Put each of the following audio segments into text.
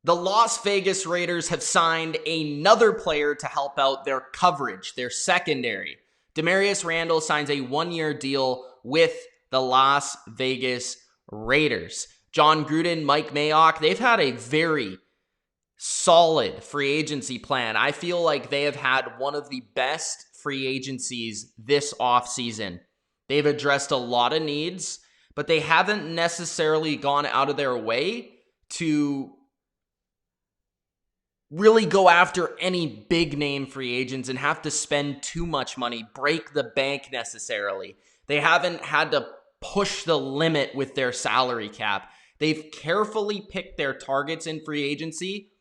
The Las Vegas Raiders have signed another player to help out their coverage, their secondary. Damarious Randall signs a one-year deal with the Las Vegas Raiders. John Gruden, Mike Mayock, they've had a very solid free agency plan. I feel like they have had one of the best free agencies this offseason. They've addressed a lot of needs, but they haven't necessarily gone out of their way to really go after any big name free agents and have to spend too much money, break the bank necessarily. They haven't had to push the limit with their salary cap. They've carefully picked their targets in free agency,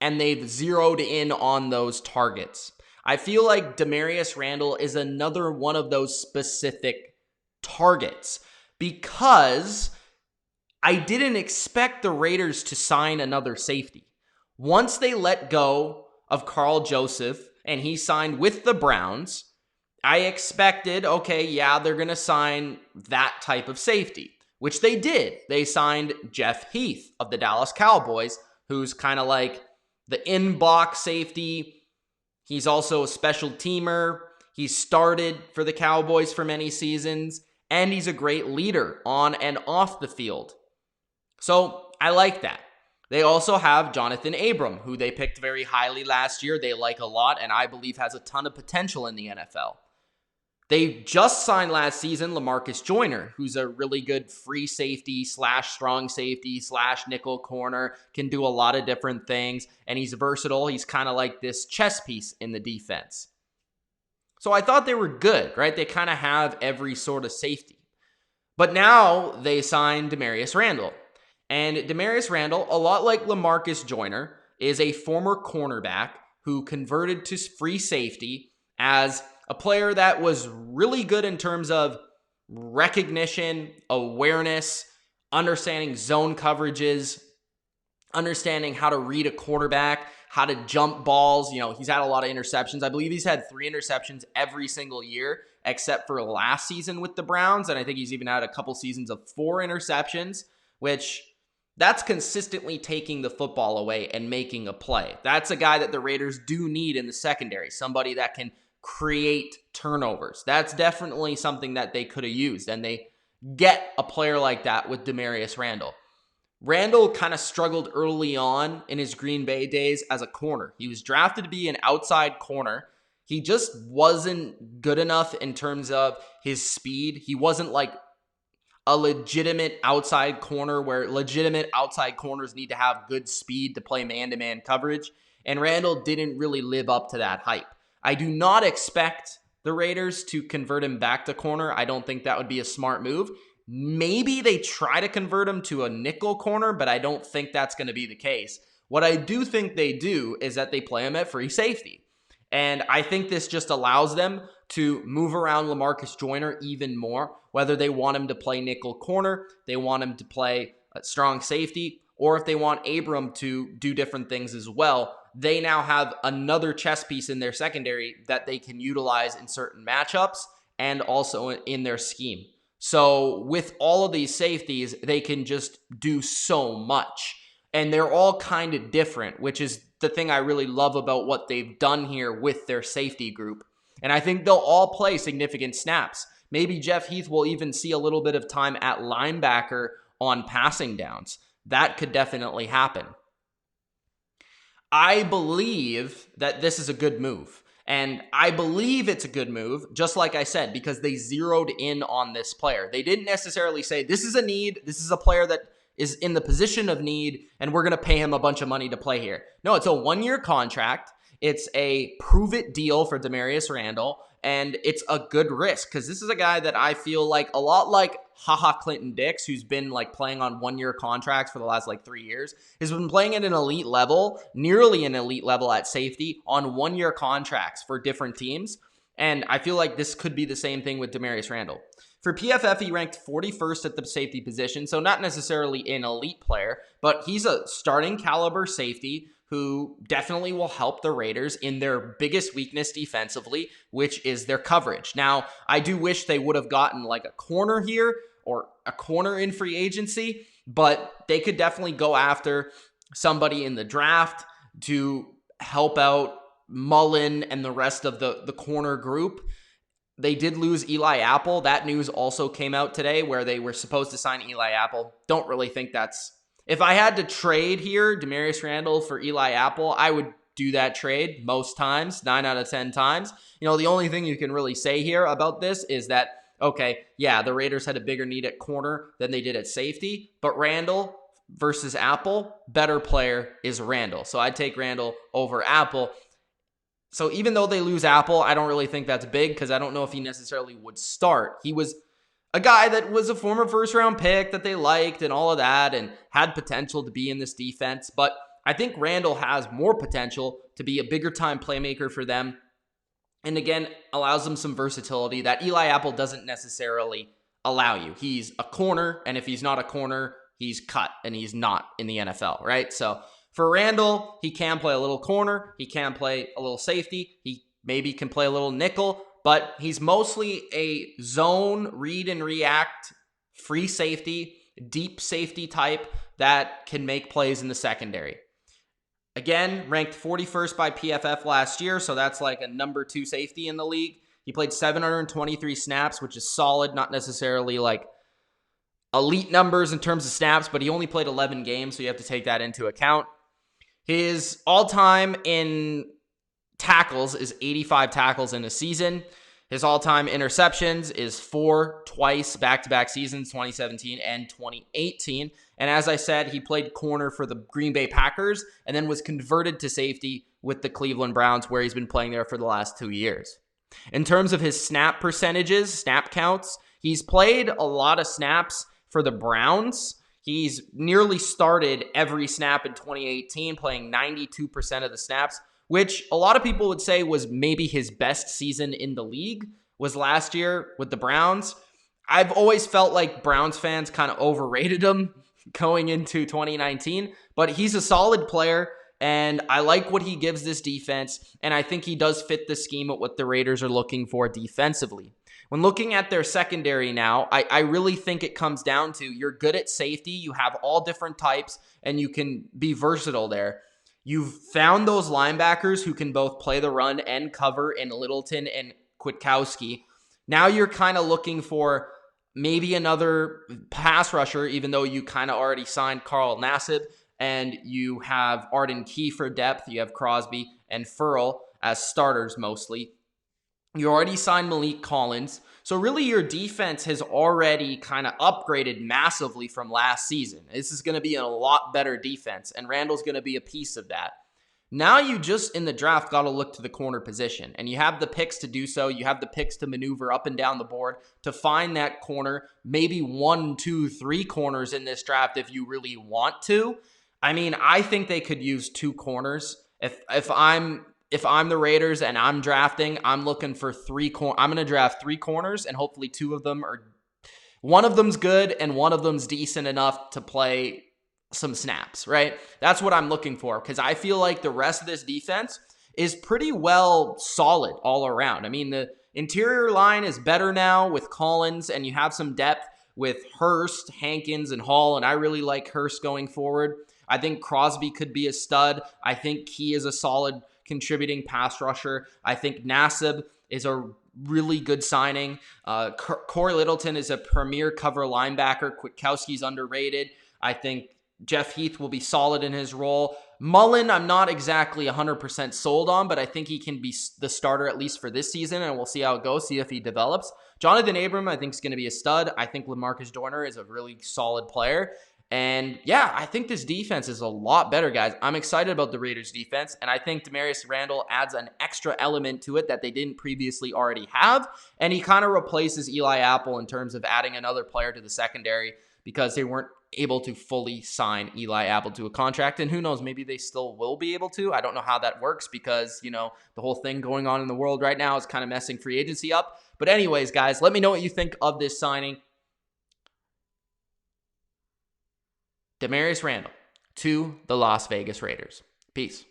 and they've zeroed in on those targets. I feel like Damarious Randall is another one of those specific targets because I didn't expect the Raiders to sign another safety. Once they let go of Carl Joseph and he signed with the Browns, I expected, okay, yeah, they're going to sign that type of safety, which they did. They signed Jeff Heath of the Dallas Cowboys, who's kind of like the in-box safety. He's also a special teamer. He's started for the Cowboys for many seasons, and he's a great leader on and off the field. So I like that. They also have Jonathan Abram, who they picked very highly last year. They like a lot, and I believe has a ton of potential in the NFL. They just signed last season LaMarcus Joyner, who's a really good free safety / strong safety / nickel corner, can do a lot of different things, and he's versatile. He's kind of like this chess piece in the defense. So I thought they were good, right? They kind of have every sort of safety. But now they signed Damarious Randall. And Damarious Randall, a lot like LaMarcus Joyner, is a former cornerback who converted to free safety as a player that was really good in terms of recognition, awareness, understanding zone coverages, understanding how to read a quarterback, how to jump balls. You know, he's had a lot of interceptions. I believe he's had 3 interceptions every single year, except for last season with the Browns. And I think he's even had a couple seasons of 4 interceptions, which that's consistently taking the football away and making a play. That's a guy that the Raiders do need in the secondary, somebody that can create turnovers. That's definitely something that they could have used, and they get a player like that with Damarious Randall. Randall kind of struggled early on in his Green Bay days as a corner. He was drafted to be an outside corner. He just wasn't good enough in terms of his speed. He wasn't like a legitimate outside corner where legitimate outside corners need to have good speed to play man-to-man coverage, and Randall didn't really live up to that hype. I do not expect the Raiders to convert him back to corner. I don't think that would be a smart move. Maybe they try to convert him to a nickel corner, but I don't think that's going to be the case. What I do think they do is that they play him at free safety. And I think this just allows them to move around LaMarcus Joyner even more, whether they want him to play nickel corner, they want him to play a strong safety, or if they want Abram to do different things as well. They now have another chess piece in their secondary that they can utilize in certain matchups and also in their scheme. So with all of these safeties, they can just do so much. And they're all kind of different, which is the thing I really love about what they've done here with their safety group. And I think they'll all play significant snaps. Maybe Jeff Heath will even see a little bit of time at linebacker on passing downs. That could definitely happen. I believe that this is a good move. And I believe it's a good move, just like I said, because they zeroed in on this player. They didn't necessarily say, this is a need, this is a player that is in the position of need, and we're going to pay him a bunch of money to play here. No, it's a 1-year contract. It's a prove-it deal for Damarious Randall, and it's a good risk because this is a guy that I feel like a lot like Clinton Dix, who's been like playing on 1-year contracts for the last 3 years, has been playing at an elite level, nearly an elite level at safety on 1-year contracts for different teams. And I feel like this could be the same thing with Damarious Randall. For PFF, he ranked 41st at the safety position, so not necessarily an elite player, but he's a starting caliber safety who definitely will help the Raiders in their biggest weakness defensively, which is their coverage. Now, I do wish they would have gotten like a corner here or a corner in free agency, but they could definitely go after somebody in the draft to help out Mullen and the rest of the corner group. They did lose Eli Apple. That news also came out today where they were supposed to sign Eli Apple. Don't really think that's... If I had to trade here, Damarious Randall for Eli Apple, I would do that trade most times, 9 out of 10 times. The only thing you can really say here about this is that, okay, yeah, the Raiders had a bigger need at corner than they did at safety, but Randall versus Apple, better player is Randall. So I'd take Randall over Apple. So even though they lose Apple, I don't really think that's big because I don't know if he necessarily would start. He was a guy that was a former first-round pick that they liked and all of that and had potential to be in this defense. But I think Randall has more potential to be a bigger-time playmaker for them. And again, allows them some versatility that Eli Apple doesn't necessarily allow you. He's a corner, and if he's not a corner, he's cut, and he's not in the NFL, right? So for Randall, he can play a little corner. He can play a little safety. He maybe can play a little nickel, but he's mostly a zone, read and react, free safety, deep safety type that can make plays in the secondary. Again, ranked 41st by PFF last year, so that's like a number 2 safety in the league. He played 723 snaps, which is solid, not necessarily like elite numbers in terms of snaps, but he only played 11 games, so you have to take that into account. His all-time in tackles is 85 tackles in a season. His all-time interceptions is 4 twice, back-to-back seasons, 2017 and 2018. And as I said, he played corner for the Green Bay Packers and then was converted to safety with the Cleveland Browns, where he's been playing there for the last 2 years. In terms of his snap percentages, snap counts, he's played a lot of snaps for the Browns. He's nearly started every snap in 2018, playing 92% of the snaps, which a lot of people would say was maybe his best season in the league, was last year with the Browns. I've always felt like Browns fans kind of overrated him going into 2019, but he's a solid player, and I like what he gives this defense, and I think he does fit the scheme of what the Raiders are looking for defensively. When looking at their secondary now, I really think it comes down to you're good at safety, you have all different types, and you can be versatile there. You've found those linebackers who can both play the run and cover in Littleton and Kwiatkowski. Now you're kind of looking for maybe another pass rusher, even though you kind of already signed Carl Nassib, and you have Arden Key for depth. You have Crosby and Furl as starters mostly. You already signed Malik Collins. So really your defense has already kind of upgraded massively from last season. This is going to be a lot better defense, and Randall's going to be a piece of that. Now you just in the draft got to look to the corner position, and you have the picks to do so. You have the picks to maneuver up and down the board to find that corner, maybe 1, 2, 3 corners in this draft if you really want to. I mean, I think they could use 2 corners. If I'm the Raiders and I'm drafting, I'm looking for 3 I'm going to draft 3 corners, and hopefully 2 of them are... One of them's good and one of them's decent enough to play some snaps, right? That's what I'm looking for, because I feel like the rest of this defense is pretty well solid all around. I mean, the interior line is better now with Collins, and you have some depth with Hurst, Hankins, and Hall, and I really like Hurst going forward. I think Crosby could be a stud. I think he is a solid contributing pass rusher. I think Nassib is a really good signing. Corey Littleton is a premier cover linebacker. Kwiatkowski's underrated. I think Jeff Heath will be solid in his role. Mullen, I'm not exactly 100% sold on, but I think he can be the starter at least for this season, and we'll see how it goes, see if he develops. Jonathan Abram, I think, is going to be a stud. I think LaMarcus Joyner is a really solid player. And yeah, I think this defense is a lot better, guys. I'm excited about the Raiders defense, and I think Damarious Randall adds an extra element to it that they didn't previously already have, and he kind of replaces Eli Apple in terms of adding another player to the secondary because they weren't able to fully sign Eli Apple to a contract, and who knows, maybe they still will be able to. I don't know how that works because, you know, the whole thing going on in the world right now is kind of messing free agency up. But anyways, guys, let me know what you think of this signing. Damarious Randall to the Las Vegas Raiders. Peace.